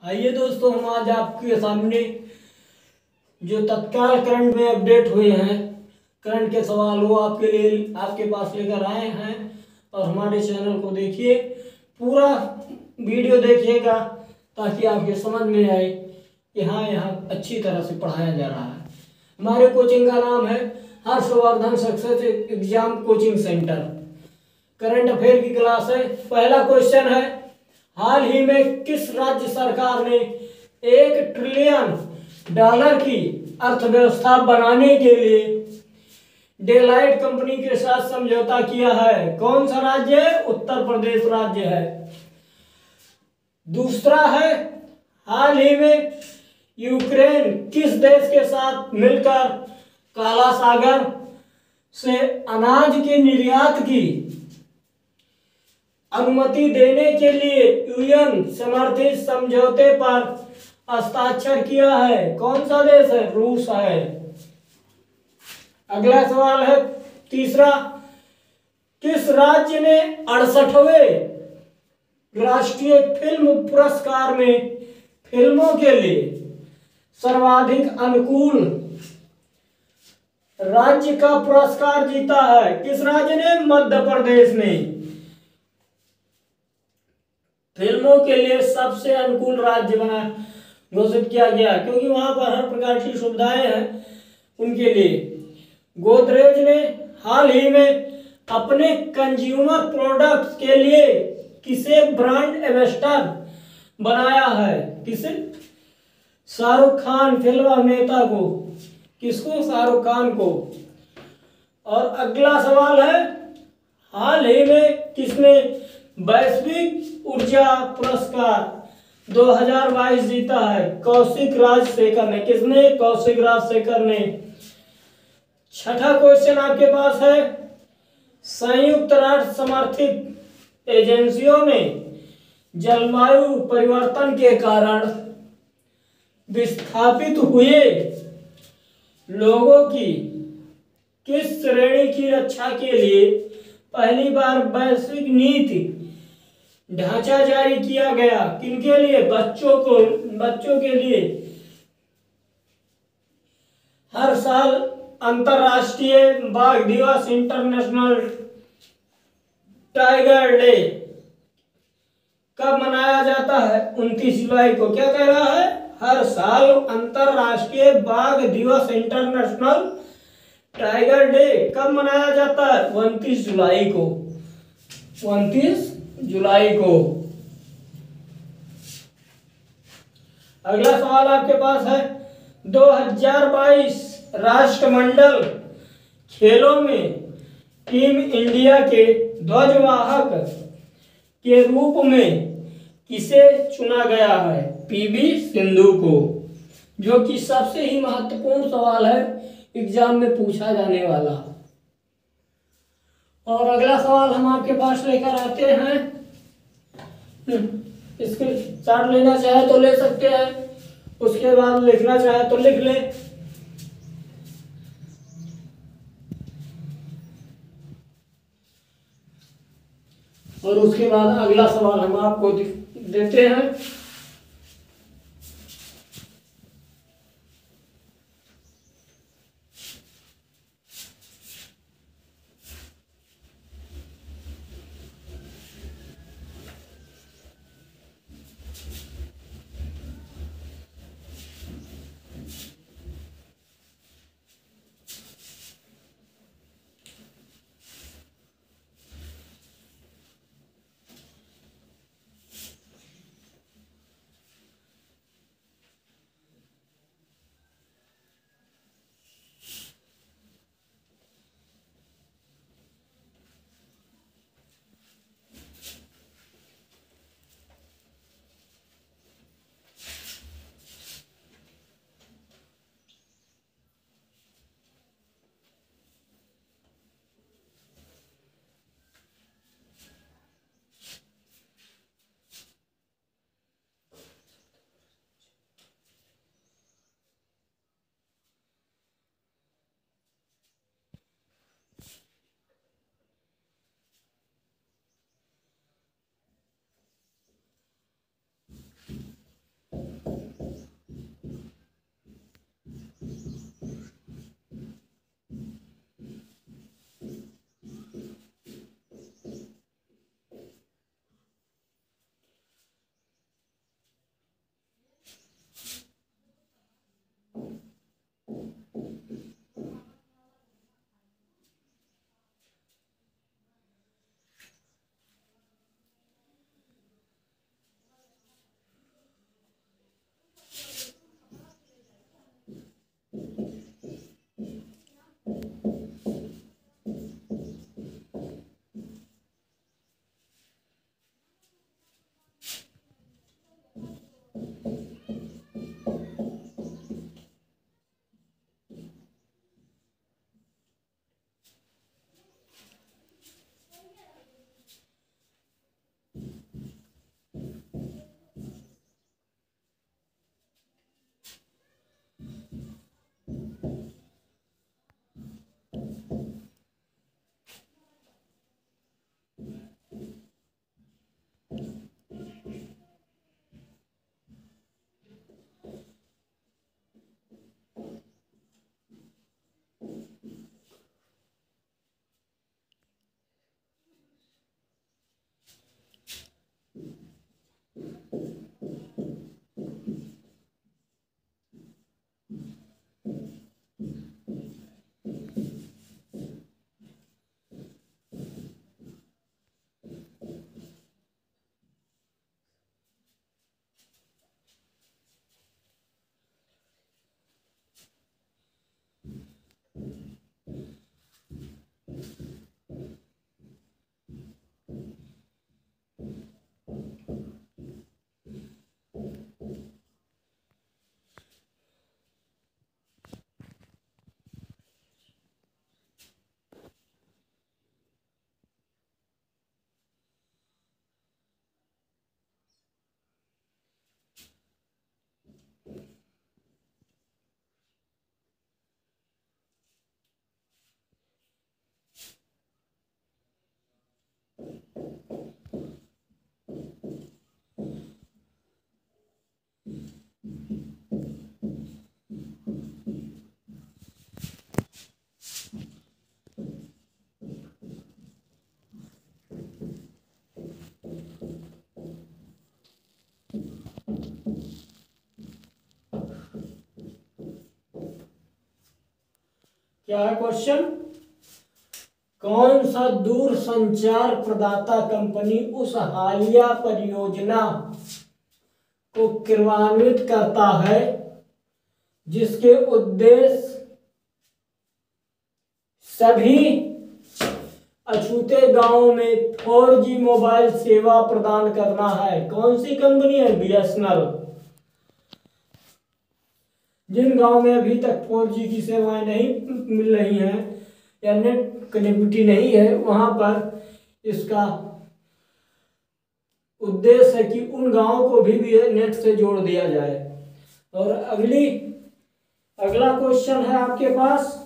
आइए दोस्तों, हम आज आपके सामने जो तत्काल करंट में अपडेट हुए हैं, करंट के सवाल वो आपके लिए आपके पास लेकर आए हैं। और हमारे चैनल को देखिए, पूरा वीडियो देखिएगा ताकि आपके समझ में आए कि हाँ, यहाँ अच्छी तरह से पढ़ाया जा रहा है। हमारे कोचिंग का नाम है Harshvardhan success exam coaching centre. Current affair की क्लास है। पहला क्वेश्चन है, हाल ही में किस राज्य सरकार ने $1 ट्रिलियन की अर्थव्यवस्था बनाने के लिए डेलाइट कंपनी के साथ समझौता किया है? कौन सा राज्य है? उत्तर प्रदेश राज्य है। दूसरा है, हाल ही में यूक्रेन किस देश के साथ मिलकर काला सागर से अनाज के निर्यात की अनुमति देने के लिए यूएन समर्थित समझौते पर हस्ताक्षर किया है? कौन सा देश है? रूस है। अगला सवाल है तीसरा, किस राज्य ने 68वें राष्ट्रीय फिल्म पुरस्कार में फिल्मों के लिए सर्वाधिक अनुकूल राज्य का पुरस्कार जीता है? किस राज्य ने? मध्य प्रदेश ने फिल्मों के लिए सबसे अनुकूल राज्य बना घोषित किया गया, क्योंकि वहां पर हर प्रकार की सुविधाएं हैं उनके लिए। गोदरेज ने हाल ही में अपने कंज्यूमर प्रोडक्ट्स के लिए किसे ब्रांड एम्बेसडर बनाया है? किसे? शाहरुख खान फिल्म अभिनेता को। किसको? शाहरुख खान को। और अगला सवाल है, हाल ही में किसने वैश्विक ऊर्जा पुरस्कार 2022 जीता है? कौशिक राजशेखर ने। किसने? कौशिक राजशेखर ने। छठा क्वेश्चन आपके पास है, संयुक्त राष्ट्र समर्थित एजेंसियों ने जलवायु परिवर्तन के कारण विस्थापित हुए लोगों की किस श्रेणी की रक्षा के लिए पहली बार वैश्विक नीति ढांचा जारी किया गया? किनके लिए? बच्चों के लिए। हर साल अंतरराष्ट्रीय बाघ दिवस, इंटरनेशनल टाइगर डे कब मनाया जाता है? 29 जुलाई को। क्या कह रहा है? हर साल अंतरराष्ट्रीय बाघ दिवस, इंटरनेशनल टाइगर डे कब मनाया जाता है? 29 जुलाई को। 29 जुलाई को। अगला सवाल आपके पास है, 2022 राष्ट्रमंडल खेलों में टीम इंडिया के ध्वजवाहक के रूप में किसे चुना गया है? पीवी सिंधु को, जो कि सबसे ही महत्वपूर्ण सवाल है एग्जाम में पूछा जाने वाला। और अगला सवाल हम आपके पास लेकर आते हैं, इसके चार्ट लेना चाहे तो ले सकते हैं, उसके बाद लिखना चाहे तो लिख ले। और उसके बाद अगला सवाल हम आपको देते हैं। क्या है क्वेश्चन? कौन सा दूर संचार प्रदाता कंपनी उस हालिया परियोजना को क्रियान्वित करता है जिसके उद्देश्य सभी अछूते गांवों में 4G मोबाइल सेवा प्रदान करना है? कौन सी कंपनी है? BSNL। जिन गांव में अभी तक 4G की सेवाएं नहीं मिल रही हैं या नेट कनेक्टिविटी नहीं है, वहां पर इसका उद्देश्य है कि उन गांवों को भी नेट से जोड़ दिया जाए। और अगला क्वेश्चन है आपके पास,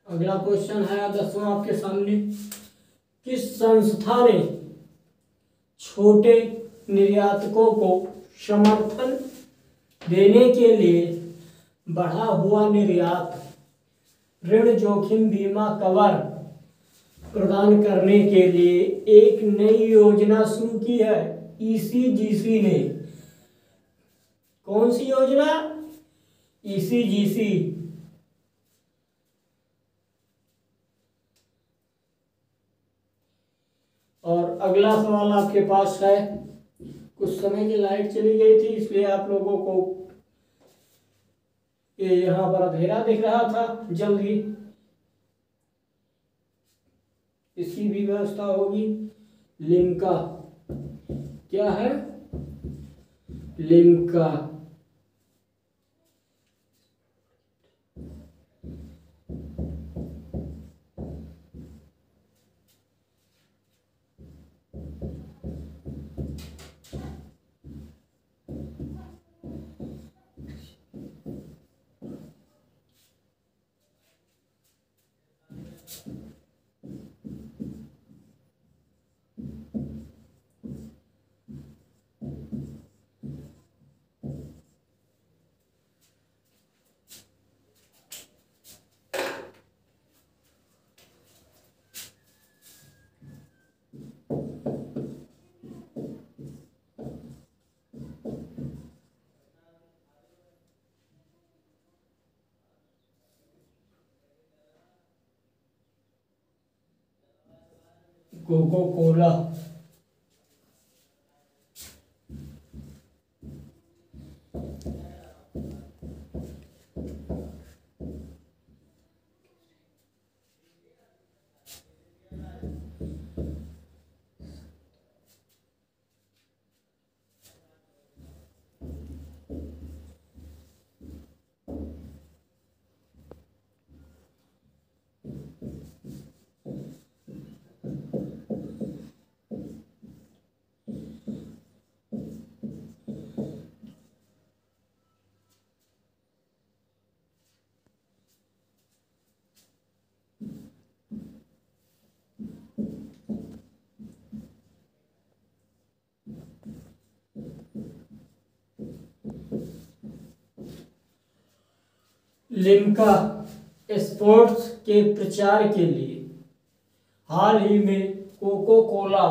अगला क्वेश्चन है 10वां आपके सामने। किस संस्था ने छोटे निर्यातकों को समर्थन देने के लिए बढ़ा हुआ निर्यात ऋण जोखिम बीमा कवर प्रदान करने के लिए एक नई योजना शुरू की है? ECGC ने। कौन सी योजना? ECGC। और अगला सवाल आपके पास है, कुछ समय की लाइट चली गई थी इसलिए आप लोगों को ये यहाँ पर अंधेरा दिख रहा था। जल्दी इसकी भी व्यवस्था होगी। लिम्का, क्या है? Limca. Coca Cola. Limca sports के प्रचार के लिए हाल ही में कोको कोला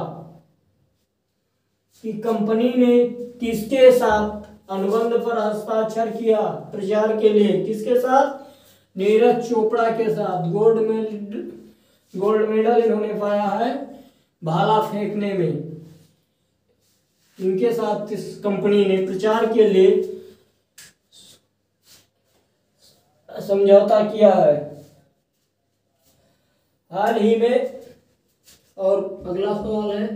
की कंपनी ने किसके साथ अनुबंध पर हस्ताक्षर किया? प्रचार के लिए किसके साथ? नीरज चोपड़ा के साथ। गोल्ड मेडल इन्होंने पाया है भाला फेंकने में। इनके साथ इस कंपनी ने प्रचार के लिए समझौता किया है हाल ही में। और अगला सवाल है,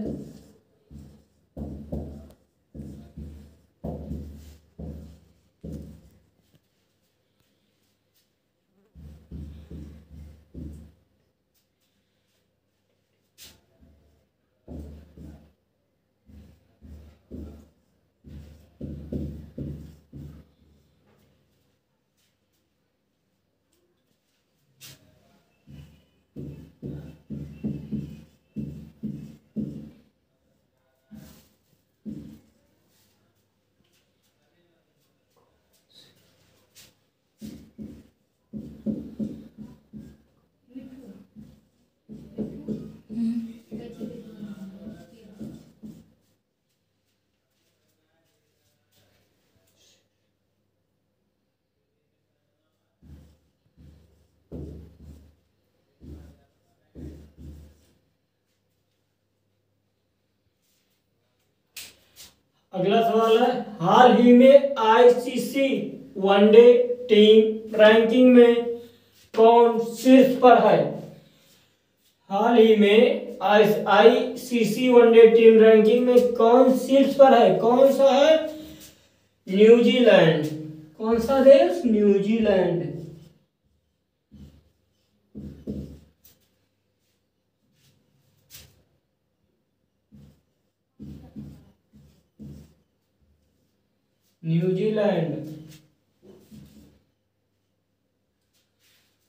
अगला सवाल है, हाल ही में आईसीसी वनडे टीम रैंकिंग में कौन शीर्ष पर है? हाल ही में आईसीसी वनडे टीम रैंकिंग में कौन शीर्ष पर है? कौन सा है? न्यूजीलैंड। कौन सा देश? न्यूजीलैंड। न्यूजीलैंड।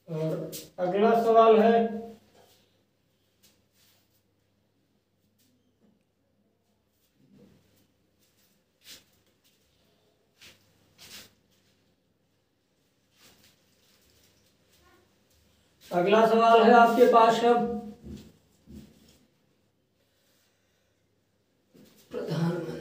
और अगला सवाल है, अगला सवाल है आपके पास अब, प्रधानमंत्री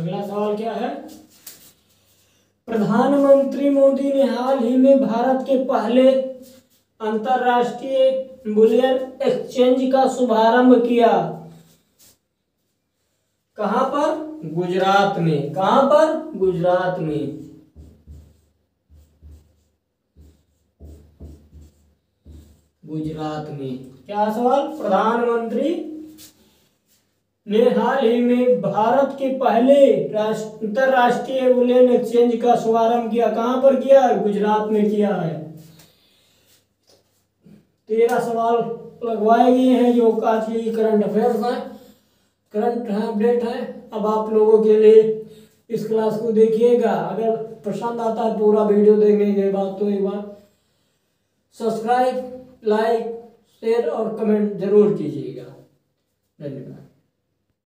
अगला सवाल क्या है? प्रधानमंत्री मोदी ने हाल ही में भारत के पहले अंतरराष्ट्रीय बुलियन एक्सचेंज का शुभारंभ किया। कहां पर? गुजरात में। कहां पर? गुजरात में। गुजरात में। क्या सवाल? प्रधानमंत्री ने हाल ही में भारत के पहले अंतरराष्ट्रीय बुलियन एक्सचेंज का शुभारंभ किया। कहां पर किया? गुजरात में किया है। 13 सवाल लगवाए गए हैं जो आज के करंट अफेयर्स हैं, करंट अपडेट है। अब आप लोगों के लिए इस क्लास को देखिएगा। अगर पसंद आता है पूरा वीडियो देखने के बाद तो एक बार सब्सक्राइब, लाइक, शेयर और कमेंट जरूर कीजिएगा। धन्यवाद।